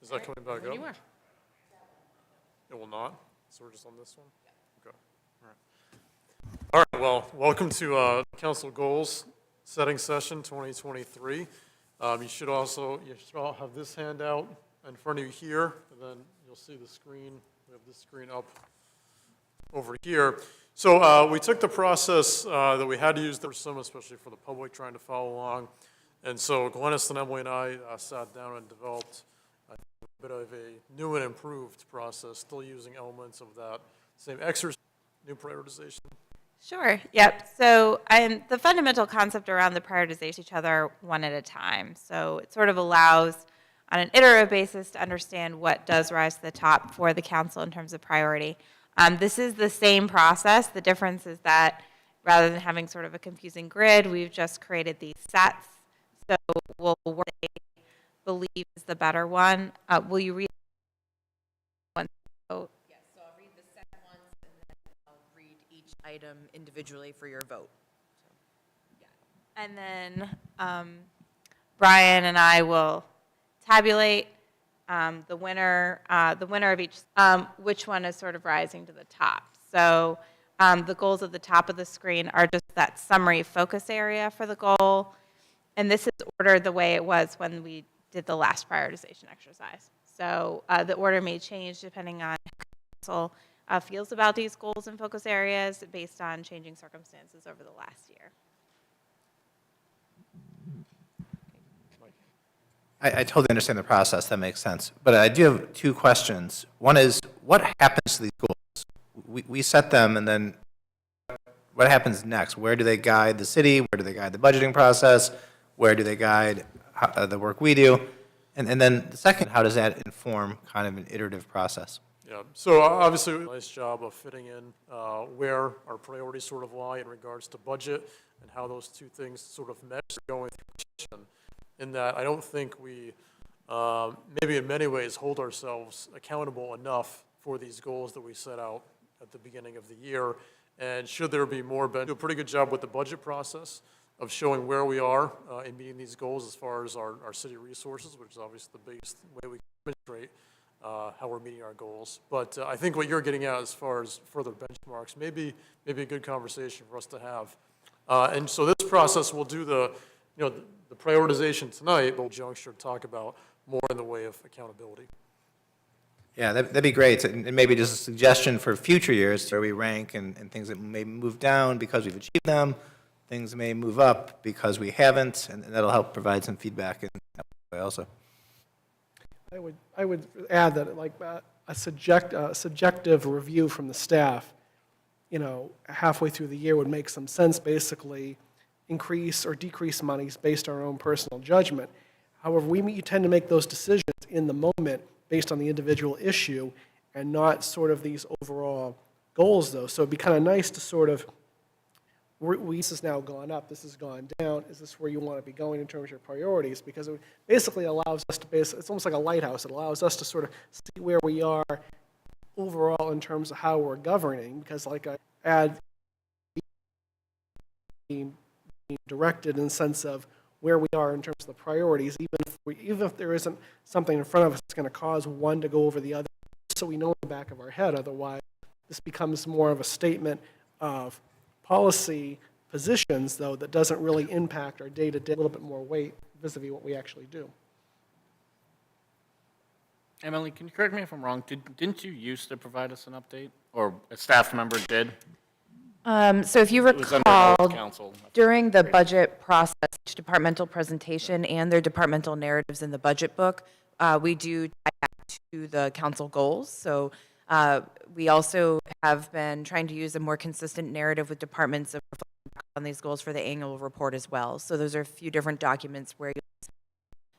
Is that coming back up? You are. It will not? So we're just on this one? Okay. All right, well, welcome to Council Goals Setting Session 2023. You should all have this handout in front of you here, and then you'll see the screen. We have this screen up over here. So we took the process that we had to use for some, especially for the public trying to follow along. And so Glennis and Emily and I sat down and developed a bit of a new and improved process, still using elements of that same exercise, new prioritization. Sure. Yep. So the fundamental concept around the prioritization each other one at a time. So it sort of allows on an iterative basis to understand what does rise to the top for the council in terms of priority. This is the same process. The difference is that rather than having sort of a confusing grid, we've just created these sets. So we'll what they believe is the better one. Will you read one? Oh. Yes, so I'll read the set once, and then I'll read each item individually for your vote. So, yeah. And then Brian and I will tabulate the winner of each, which one is sort of rising to the top. So the goals at the top of the screen are just that summary focus area for the goal. And this is ordered the way it was when we did the last prioritization exercise. So the order may change depending on how council feels about these goals and focus areas based on changing circumstances over the last year. I totally understand the process. That makes sense. But I do have two questions. One is, what happens to these goals? We set them, and then what happens next? Where do they guide the city? Where do they guide the budgeting process? Where do they guide the work we do? And then the second, how does that inform kind of an iterative process? Yeah, so obviously, a nice job of fitting in where our priorities sort of lie in regards to budget and how those two things sort of mesh going through. In that I don't think we, maybe in many ways, hold ourselves accountable enough for these goals that we set out at the beginning of the year. And should there be more, do a pretty good job with the budget process of showing where we are in meeting these goals as far as our city resources, which is obviously the biggest way we can demonstrate how we're meeting our goals. But I think what you're getting at as far as further benchmarks may be a good conversation for us to have. And so this process will do the prioritization tonight, but juncture talk about more in the way of accountability. Yeah, that'd be great. And maybe just a suggestion for future years where we rank and things that may move down because we've achieved them, things may move up because we haven't, and that'll help provide some feedback in that way also. I would add that like a subjective review from the staff, halfway through the year would make some sense, basically increase or decrease monies based on our own personal judgment. However, we tend to make those decisions in the moment based on the individual issue and not sort of these overall goals, though. So it'd be kind of nice to sort of, this has now gone up, this has gone down, is this where you want to be going in terms of your priorities? Because it basically allows us to it's almost like a lighthouse. It allows us to sort of see where we are overall in terms of how we're governing, because like I add being directed in the sense of where we are in terms of the priorities, even if there isn't something in front of us that's going to cause one to go over the other, so we know in the back of our head. Otherwise, this becomes more of a statement of policy positions, though, that doesn't really impact our day-to-day, a little bit more weight vis-a-vis what we actually do. Emily, can you correct me if I'm wrong? Didn't you used to provide us an update? Or a staff member did? So if you It was under recall, both council. during the budget process, each departmental presentation and their departmental narratives in the budget book, we do tie back to the council goals. So we also have been trying to use a more consistent narrative with departments of on these goals for the annual report as well. So those are a few different documents where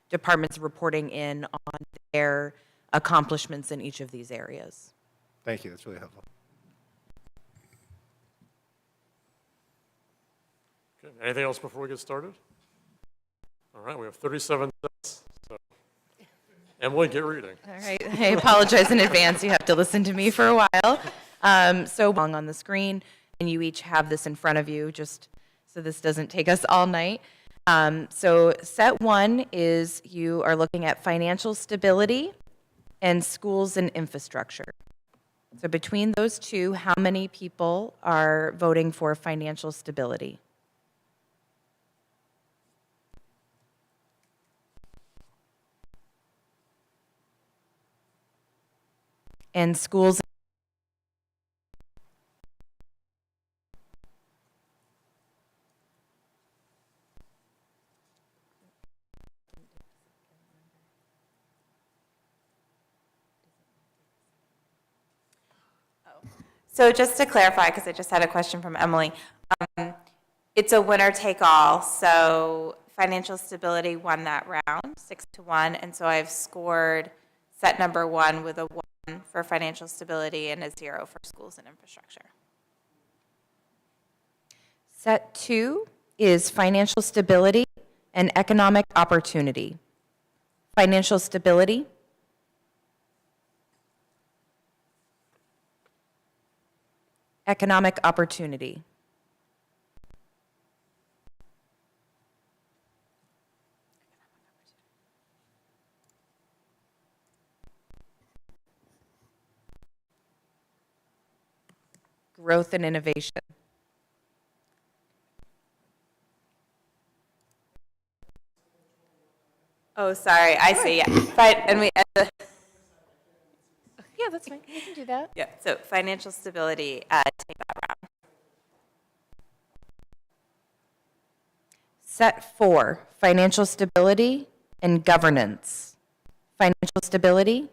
departments reporting in on their accomplishments in each of these areas. Thank you. That's really helpful. Okay, anything else before we get started? All right, we have 37 sets. So, Emily, get reading. All right, I apologize in advance. You have to listen to me for a while. So long on the screen, and you each have this in front of you, just so this doesn't take us all night. So set one is you are looking at financial stability and schools and infrastructure. So between those two, how many people are voting for financial stability? And schools. So just to clarify, because I just had a question from Emily, it's a winner-take-all, so financial stability won that round, 6-1, and so I've scored set number 1 with a 1 for financial stability and a 0 for schools and infrastructure. Set 2 is financial stability and economic opportunity. Financial stability. Economic opportunity. Growth and innovation. Oh, sorry, I see, yeah. And we, yeah, that's fine, we can do that. Yeah, so financial stability, take that round. Set 4, financial stability and governance. Financial stability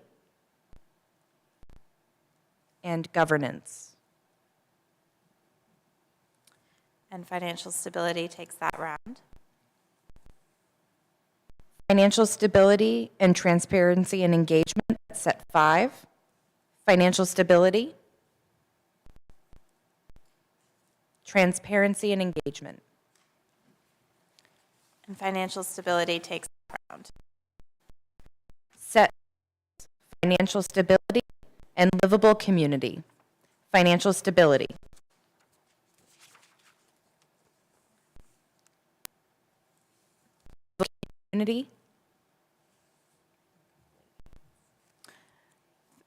and governance. And financial stability takes that round. Financial stability and transparency and engagement, set 5. Financial stability, transparency and engagement. And financial stability takes that round. Set financial stability and livable community. Financial stability. Community.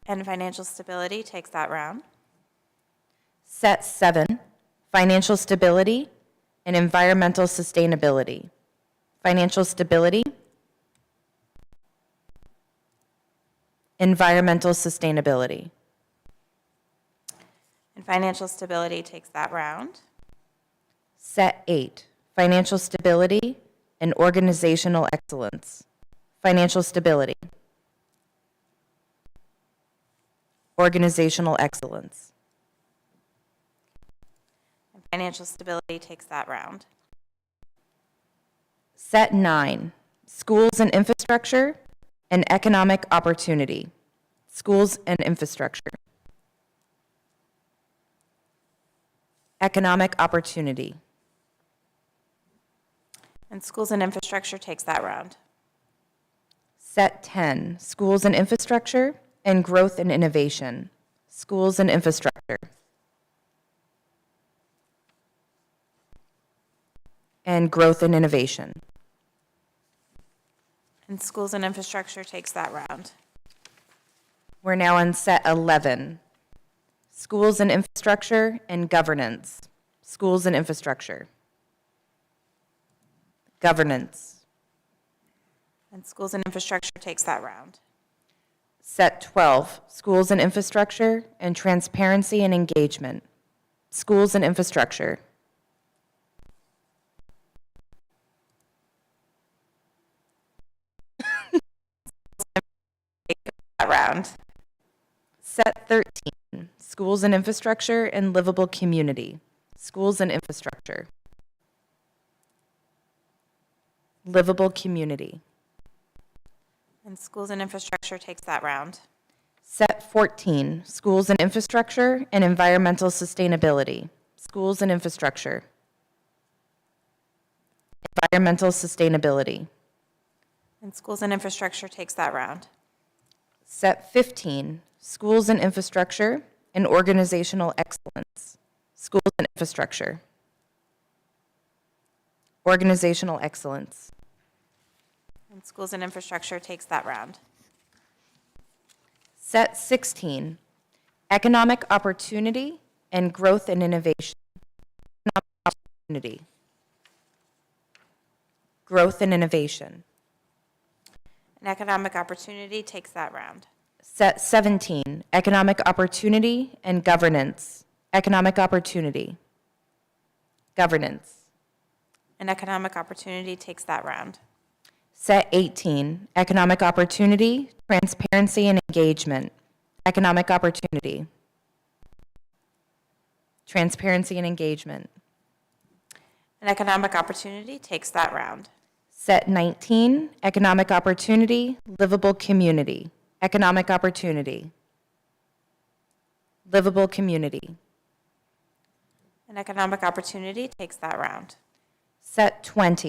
And financial stability takes that round. Set 7, financial stability and environmental sustainability. Financial stability, environmental sustainability. And financial stability takes that round. Set 8, financial stability and organizational excellence. Financial stability. Organizational excellence. And financial stability takes that round. Set 9, schools and infrastructure and economic opportunity. Schools and infrastructure. Economic opportunity. And schools and infrastructure takes that round. Set 10, schools and infrastructure and growth and innovation. Schools and infrastructure. And growth and innovation. And schools and infrastructure takes that round. We're now on set 11. Schools and infrastructure and governance. Schools and infrastructure. Governance. And schools and infrastructure takes that round. Set 12, schools and infrastructure and transparency and engagement. Schools and infrastructure. That round. Set 13, schools and infrastructure and livable community. Schools and infrastructure. Livable community. And schools and infrastructure takes that round. Set 14, schools and infrastructure and environmental sustainability. Schools and infrastructure. Environmental sustainability. And schools and infrastructure takes that round. Set 15, schools and infrastructure and organizational excellence. Schools and infrastructure. Organizational excellence. And schools and infrastructure takes that round. Set 16, economic opportunity and growth and innovation. Economic opportunity. Growth and innovation. And economic opportunity takes that round. Set 17, economic opportunity and governance. Economic opportunity. Governance. And economic opportunity takes that round. Set 18, economic opportunity, transparency and engagement. Economic opportunity. Transparency and engagement. And economic opportunity takes that round. Set 19, economic opportunity, livable community. Economic opportunity. Livable community. And economic opportunity takes that round. Set 20,